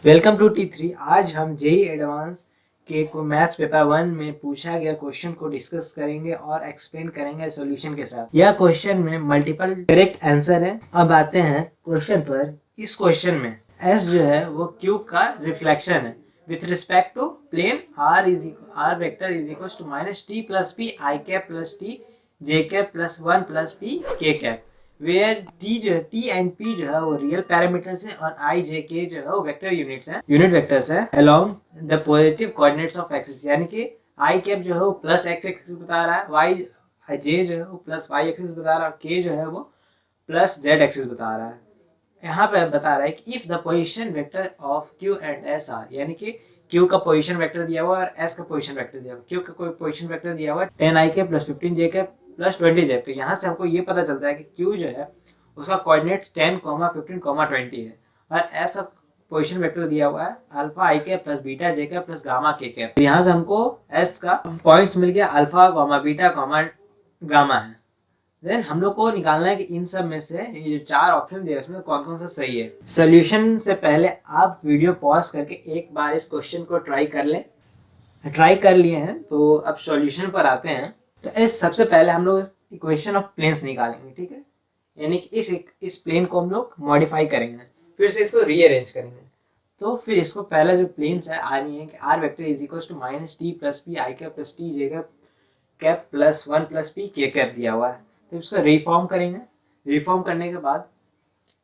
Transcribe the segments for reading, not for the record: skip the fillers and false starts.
Welcome to T3। आज हम JEE advance के मैथ्स पेपर 1 में पूछा गया क्वेश्चन को डिस्कस करेंगे और एक्सप्लेन करेंगे सॉल्यूशन के साथ। यह क्वेश्चन में मल्टीपल करेक्ट आंसर है। अब आते हैं क्वेश्चन पर। इस क्वेश्चन में S जो है वो क्यूब का रिफ्लेक्शन है with respect to plane r vector is equal to minus t plus p i cap plus t j cap plus 1 plus p k cap, where t जो है टी एंड पी जो है वो real parameters है और आई जे के जो है वो वेक्टर यूनिट वेक्टर्स है along the positive coordinates of axis. यानी कि आई कैप जो है वो प्लस एक्स एक्सिस बता रहा है, वाई जे जो है वो प्लस वाई एक्सिस बता रहा है और के जो है वो प्लस जेड एक्सिस बता रहा है। यहाँ पे बता रहा है कि if the position vector of Q and S R, यानी कि क्यू का पोजीशन वेक्टर दिया हुआ है और एस का पोजीशन वेक्टर दिया हुआ है। क्यू का कोई पोजीशन वेक्टर दिया हुआ है 10 आई के प्लस 15 जे के प्लस 20 जेड के। यहाँ से हमको ये पता चलता है कि क्यू जो है उसका कोऑर्डिनेट्स 10, 15, 20 है और एस का पोजीशन वेक्टर दिया हुआ है अल्फा आई के प्लस बीटा जे के प्लस गामा के कैप। यहाँ से हमको एस का पॉइंट्स मिल गया alpha comma beta comma gamma है। देन हम लोग को निकालना है कि इन सब में से ये जो चार ऑप्शन दिए उसमें कौन कौन सा सही है। सोल्यूशन से पहले आप वीडियो पॉज करके एक बार इस क्वेश्चन को ट्राई कर लें। ट्राई कर लिए हैं तो अब सॉल्यूशन पर आते हैं। तो इस सबसे पहले हम लोग इक्वेशन ऑफ प्लेन्स निकालेंगे, ठीक है। यानी कि इस प्लेन को हम लोग मॉडिफाई करेंगे, फिर से इसको रीअरेंज करेंगे। तो फिर इसको पहला जो प्लेन्स है आर है कि r vector is equal to minus t plus p i cap plus t j cap plus 1 plus p k cap दिया हुआ है। तो इसको रिफॉर्म करेंगे। रिफॉर्म करने के बाद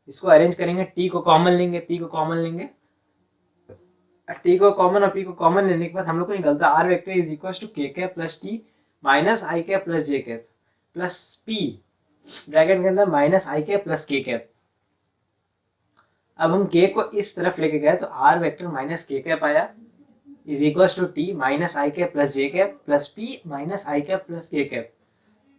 इसको अरेंज करेंगे। टी को कॉमन लेंगे, पी को कॉमन लेंगे। टी को कॉमन और पी को कॉमन लेने के बाद हम लोग को निकलता है r vector is equal to k cap plus t minus i cap plus j cap plus p bracket के अंदर minus i cap plus k cap. अब हम के को इस तरफ लेके गए तो r vector minus k cap आया is equal to t minus i cap plus j cap plus p minus i cap plus k cap.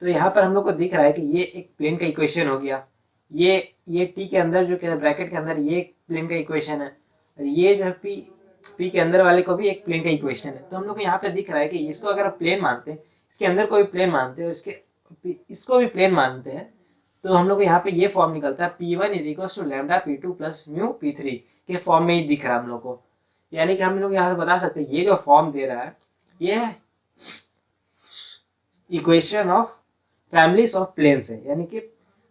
तो यहाँ पर हम लोग को दिख रहा है कि ये एक प्लेन का इक्वेशन हो गया। ये टी के अंदर जो ब्रैकेट के अंदर ये एक प्लेन का इक्वेशन है और ये जो है पी के अंदर वाले को भी एक प्लेन का इक्वेशन है। तो हम लोग को यहाँ पे दिख रहा है कि इसको अगर आप प्लेन मानते हैं, इसके अंदर कोई प्लेन मानते हैं और इसको भी प्लेन मानते हैं, तो हम लोग को यहाँ पे ये फॉर्म निकलता है P1 is equal to lambda P2 plus mu P3 के फॉर्म में ही दिख रहा है हम लोग को। यानी कि हम लोग यहाँ से बता सकते हैं ये जो फॉर्म दे रहा है ये equation of families of planes है। यानी कि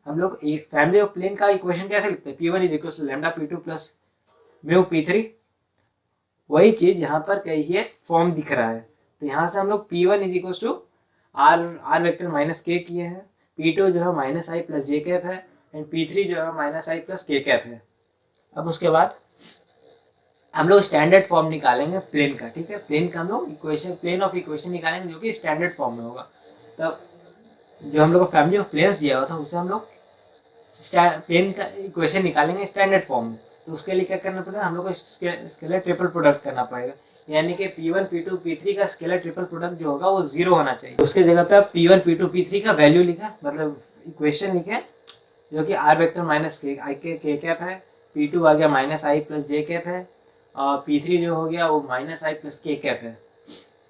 हम लोग फैमिली ऑफ प्लेन का इक्वेशन कैसे लिखते हैं, P1 is equal to lambda P2 plus mu P3। वही चीज यहाँ पर कही है फॉर्म दिख रहा है। तो यहाँ से हम लोग P1 is equal to r vector minus k किए हैं, P2 जो है minus i plus j cap है एंड P3 जो है minus i plus k cap है। अब उसके बाद हम लोग स्टैंडर्ड फॉर्म निकालेंगे प्लेन का, ठीक है। प्लेन का हम लोग इक्वेशन प्लेन ऑफ इक्वेशन निकालेंगे जो कि स्टैंडर्ड फॉर्म में होगा। तब जो हम लोग को फैमिली ऑफ प्लेन्स दिया हुआ था उससे हम लोग प्लेन का इक्वेशन निकालेंगे स्टैंडर्ड फॉर्म में। तो उसके लिए क्या करना पड़ेगा, हम लोग को स्केलर ट्रिपल प्रोडक्ट करना पड़ेगा। यानी कि P1 P2 P3 का स्केलर ट्रिपल प्रोडक्ट जो होगा वो 0 होना चाहिए। उसके जगह पे आप P1 P2 P3 का वैल्यू लिखा, मतलब इक्वेशन लिखे जो कि आर वेक्टर माइनस के आई के कैप है, P2 आ गया minus i plus j cap है और P3 जो हो गया वो minus i plus k cap है।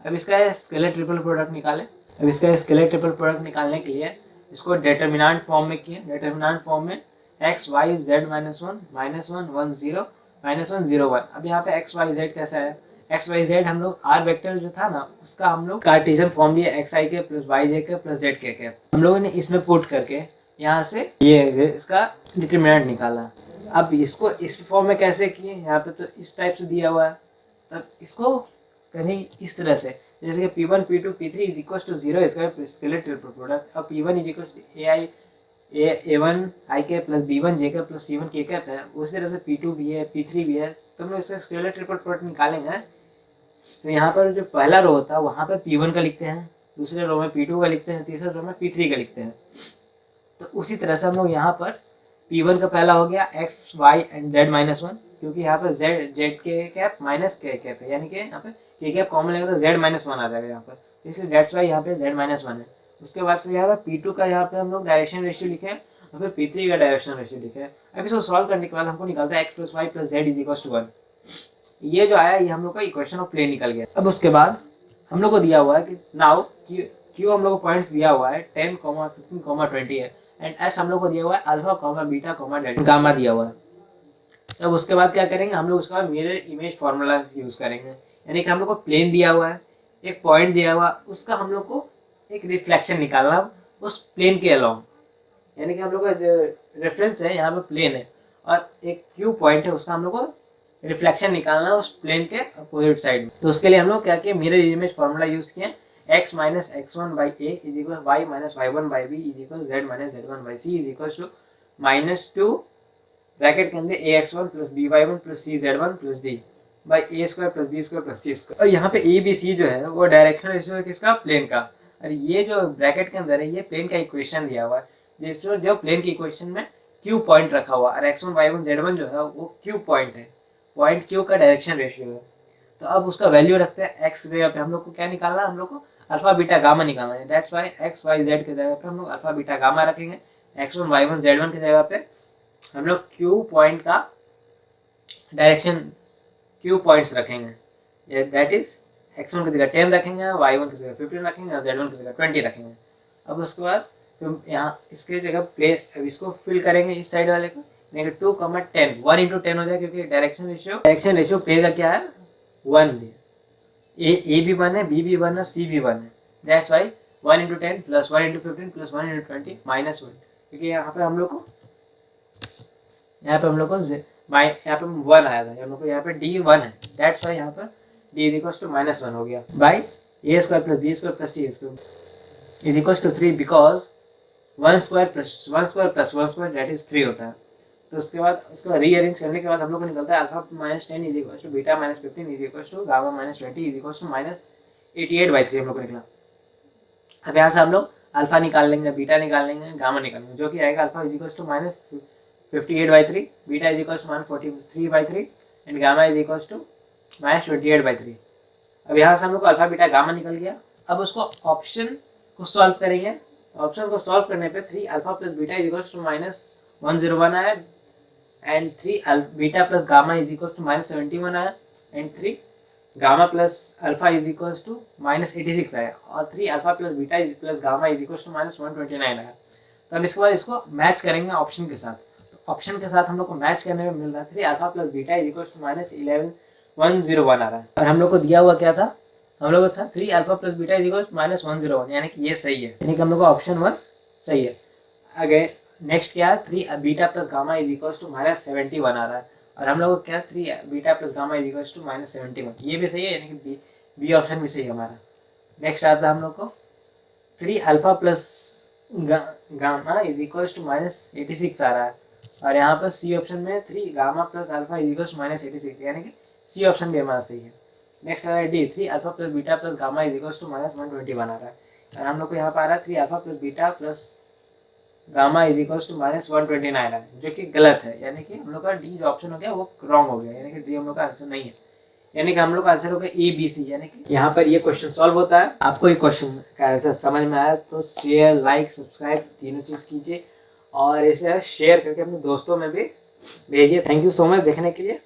अब इसका स्केलर ट्रिपल प्रोडक्ट निकालें। अब इसका स्केलर ट्रिपल प्रोडक्ट निकालने के लिए इसको डेटर्मिनेंट फॉर्म में किए। डेटर्मिनेंट फॉर्म में x y z minus one 1 0 -1 0 1। अब यहाँ पे एक्स वाई जेड कैसा है, एक्स वाई जेड हम लोग आर वेक्टर जो था ना उसका हम लोग कार्टेशियन फॉर्म लिया एक्स आई के प्लस वाई जे के प्लस जेड के हम लोगों ने इसमें पुट करके यहाँ से ये इसका डिटर्मिनेंट निकाला। अब इसको इस फॉर्म में कैसे किए, यहाँ पे तो इस टाइप से दिया हुआ है। तब इसको कहीं इस तरह से जैसे कि P1 P2 P3 is equal to 0 इसका स्केलर ट्रिपल प्रोडक्ट। अब P1 is equal to A1 आई के प्लस B1 जे के प्लस C1 के कैप है। उसी तरह से P2 भी है P3 भी है। तो हम लोग इसका स्केलर ट्रिपल प्रोडक्ट निकालेंगे। तो यहाँ पर जो पहला रो होता है वहाँ पर P1 का लिखते हैं, दूसरे रो में P2 का लिखते हैं, तीसरे रो में P3 का लिखते हैं। तो उसी तरह से हम लोग यहाँ पर P1 का पहला हो गया x y and z minus 1, क्योंकि यहाँ पर जेड के कैप माइनस के कैप है। यानी कि यहाँ पे के कैप कॉमन लेगा तो जेड माइनस 1 आ जाएगा यहाँ पर, इसलिए डेट्स वाई यहाँ पे जेड माइनस 1 है। उसके बाद फिर यहाँ पर P2 का यहाँ पे हम लोग डायरेक्शन रेशियो लिखे हैं और फिर P3 का डायरेक्शन रेशियो लिखे हैं। अब इसको सॉल्व करने के बाद हमको निकलता है x plus y plus z is equal to 1। ये जो आया ये हम लोग का इक्वेशन ऑफ प्लेन निकल गया। अब उसके बाद हम लोग को दिया हुआ है कि नाउ क्यू हम लोग को पॉइंट्स दिया हुआ है 10, 15, 20 है एंड एस हम लोग को दिया हुआ है अल्फा, बीटा, डेल्टा, गामा दिया हुआ है। तब उसके बाद क्या करेंगे हम लोग, उसके बाद मिरर इमेज फार्मूला यूज़ करेंगे। यानी कि हम लोग को प्लेन दिया हुआ है, एक पॉइंट दिया हुआ, उसका हम लोग को एक रिफ्लेक्शन निकालना उस प्लेन के अलाउ। यानी कि हम लोग का जो रेफरेंस है यहाँ पे प्लेन है और एक क्यू पॉइंट है, उसका हम लोग को रिफ्लेक्शन निकालना है उस प्लेन के अपोजिट साइड में। तो उसके लिए हम लोग क्या किए, मिरर इमेज फार्मूला यूज किए, x minus x1 by A is equal Y minus Y one by B is equal z minus z1 by C is equal to minus two bracket के अंदर ax1 plus by1 plus cz1 plus d by A square plus B square plus C square. और यहाँ पे A B C जो है वो direction ratio है किसका, प्लेन का। और ये जो ब्रैकेट के अंदर है ये प्लेन का इक्वेशन दिया हुआ है, जिसमें जो प्लेन की इक्वेशन में क्यू पॉइंट रखा हुआ और x1 y1 z1 जो है वो क्यू पॉइंट है, पॉइंट क्यू का डायरेक्शन रेशियो है। तो अब उसका वैल्यू रखते हैं x की जगह पे, हम लोग को क्या निकालना है, हम लोग को अल्फा बीटा गामा निकालना है। That's why x y z की जगह पे हम लोग अल्फा बीटा गामा रखेंगे, x1 y1 z1 की जगह पे हम लोग क्यू पॉइंट का डायरेक्शन क्यू पॉइंट्स रखेंगे। दैट इज x1 की जगह 10 रखेंगे, y1 की जगह 15 रखेंगे और z1 की जगह 20 रखेंगे। अब उसके बाद यहाँ इसके जगह प्लेन, अब इसको फिल करेंगे इस साइड वाले को, 2, 10 1 इंटू 10 हो जाए, क्योंकि डायरेक्शन रेशियो प्लेन का क्या है 1 है। ए भी 1 है, बी भी 1 है, सी भी 1 है। That's why 1 into 10 plus 1 into 15 plus 1 into 20 minus 1, क्योंकि यहाँ पे हम लोग को यहाँ पे 1 आया था, हम लोग को यहाँ पे डी 1 है। दैट्स वाई यहाँ पर d is equals to minus 1 हो गया by A square plus B square plus C square is equals to 3, because 1 square plus 1 square that is 3 होता है। तो उसके बाद उसको रीअरेंज करने के बाद हम लोग को निकलता है alpha minus 10 is equals to beta minus 15 is equals to gamma minus 20 is equals to minus 88/3 हम लोग को निकला। अब यहाँ से हम लोग अल्फा निकाल लेंगे, बीटा निकाल लेंगे, गामा निकाल लेंगे, जो कि आएगा alpha is equals to minus 58/3, beta is equals to minus 43/3 and gamma is equals to minus 28/3। अब यहाँ से हम लोग को अल्फा बीटा गामा निकल गया। अब उसको ऑप्शन को सॉल्व करेंगे। ऑप्शन को सॉल्व करने पे 3 alpha plus beta is equals to minus 101 आया and 3 beta plus gamma is equals to minus 71 आया and 3 gamma plus alpha is equals to minus 86 आया और 3 alpha plus beta plus gamma is equals to minus 129 आया। तो अब इसके बाद इसको मैच करेंगे ऑप्शन के साथ। तो ऑप्शन के साथ हम लोग को मैच करने में मिल रहा है 3 alpha plus beta is equals to minus 101 आ रहा है। और हम लोग को दिया हुआ क्या था, हम लोग को था 3 alpha plus beta is equals to minus 101, यानी कि ये सही है, यानी कि हम लोग का ऑप्शन 1 सही है। आगे नेक्स्ट क्या है, 3 beta plus gamma is equals to minus 71 आ रहा है और हम लोग को क्या 3 beta plus gamma is equals to minus 71, ये भी सही है, यानी कि बी ऑप्शन भी सही है हमारा। नेक्स्ट आता है हम लोग को 3 alpha plus gamma is equals to minus 86 आ रहा है और यहाँ पर सी ऑप्शन में 3 gamma plus alpha is equals to minus 86, यानी कि सी ऑप्शन भी हमारा सही है। नेक्स्ट आ रहा है d, 3 alpha plus beta plus gamma is equals to minus 121 आ रहा है और हम लोग को यहाँ पर आ रहा है 3 alpha plus beta plus gamma is equals to minus 129 आ रहा है, जो कि गलत है, यानी कि हम लोग का डी जो ऑप्शन हो गया वो रॉन्ग हो गया, यानी कि डी हम लोग का आंसर नहीं है, यानी कि हम लोग का आंसर हो गया ए बी सी। यानी कि यहाँ पर ये क्वेश्चन सॉल्व होता है। आपको ये क्वेश्चन का आंसर समझ में आया तो शेयर लाइक सब्सक्राइब तीनों चीज़ कीजिए और इसे शेयर करके अपने दोस्तों में भी भेजिए। थैंक यू सो मच देखने के लिए।